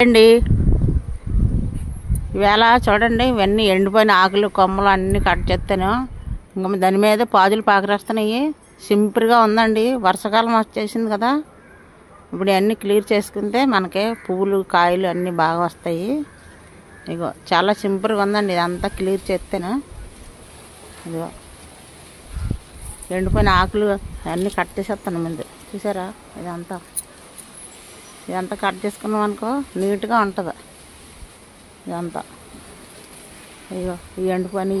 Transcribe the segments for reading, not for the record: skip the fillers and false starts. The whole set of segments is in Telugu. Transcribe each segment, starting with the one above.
అండి ఇవాళ చూడండి ఇవన్నీ ఎండిపోయిన ఆకులు కొమ్మలు అన్నీ కట్ చేస్తాను. ఇంకా దాని మీద పాదులు పాకరేస్తున్నాయి. సింపుల్గా ఉందండి. వర్షాకాలం వచ్చేసింది కదా, ఇప్పుడు అన్నీ క్లియర్ చేసుకుంటే మనకి పువ్వులు కాయలు అన్నీ బాగా వస్తాయి. ఇగో చాలా సింపుల్గా ఉందండి. ఇదంతా క్లియర్ చేస్తాను. ఇదిగో ఎండిపోయిన ఆకులు అన్నీ కట్ చేసేస్తాను ముందు. చూసారా, ఇదంతా కట్ చేసుకున్నాం అనుకో నీట్గా ఉంటుంది. ఇదంతా ఇగో ఈ ఎండిపోయిన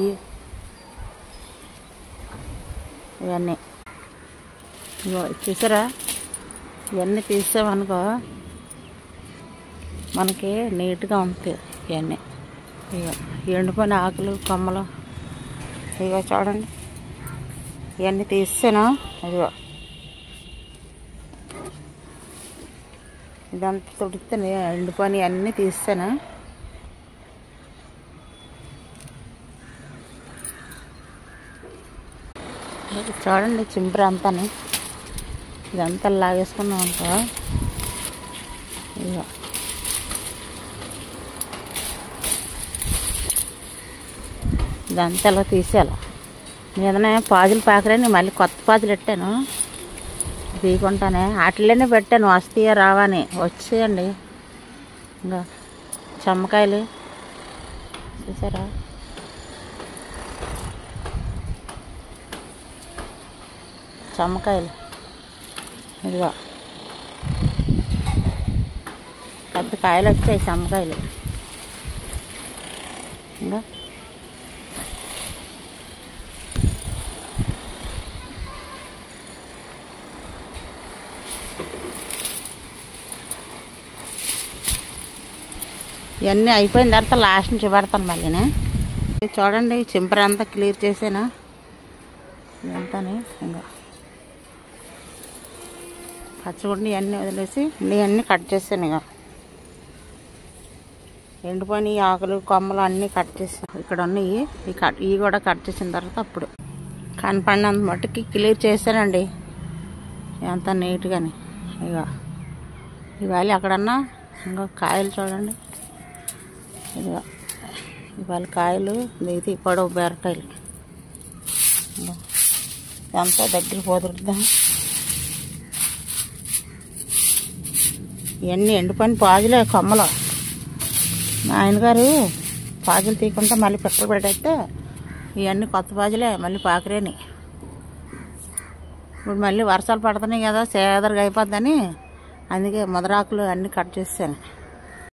ఇవన్నీ ఇగో చూసారా, ఇవన్నీ తీసామనుకో మనకి నీట్గా ఉంటుంది. ఇవన్నీ ఇగో ఎండిపోయిన ఆకులు కొమ్మలు ఇగో చూడండి, ఇవన్నీ తీసాను. ఇదిగో ఇదంతా తుడితే ఎండిపోయి అన్నీ తీస్తాను. చూడండి చింపురు అంతాని ఇదంతా లాగేసుకున్నాం అనుకో ఇక ఇదంతా ఇలా తీసేయాలి. మీదనే పాజులు పాకరని మళ్ళీ కొత్త పాజులు పెట్టాను. తీయకుండానే వాటిల్లోనే పెట్టాను, వస్తాయా రావని. వచ్చేయండి. ఇంకా చెమ్మకాయలు చూసారా, చెమ్మకాయలు ఇదిగో పెద్ద కాయలు వచ్చాయి చెమ్మకాయలు. ఇంకా ఇవన్నీ అయిపోయిన తర్వాత లాస్ట్ నుంచి పెడతాను మళ్ళీనే. చూడండి చింపర అంతా క్లియర్ చేసాను. ఇదంతానే ఇంకా పచ్చగుండి ఇవన్నీ వదిలేసి ఇవన్నీ కట్ చేసాను. ఇక ఎండిపోయిన ఆకులు కొమ్మలు అన్నీ కట్ చేసాను. ఇక్కడ ఉన్నాయి ఇవి కూడా కట్ చేసిన తర్వాత అప్పుడు కనపడినంత మట్టుకి క్లియర్ చేశానండి. ఎంత నీట్గాని. ఇక ఇవాళ అక్కడన్నా ఇంకా కాయలు చూడండి, ఇక ఇవాళ కాయలు ఇది పొడవు బీరకాయలు ఇదంతా దగ్గర పోతుడుద్దాం. ఇవన్నీ ఎండిపోయిన పాజులే కొమ్మలు. మా ఆయనగారు పాజులు తీయకుండా మళ్ళీ పిట్టలు పెట్టేస్తే ఇవన్నీ కొత్త పాజులే మళ్ళీ పాకరేని. ఇప్పుడు మళ్ళీ వర్షాలు పడుతున్నాయి కదా, సేదరగా అయిపోద్దని అందుకే ముదరాకులు అన్నీ కట్ చేసాను.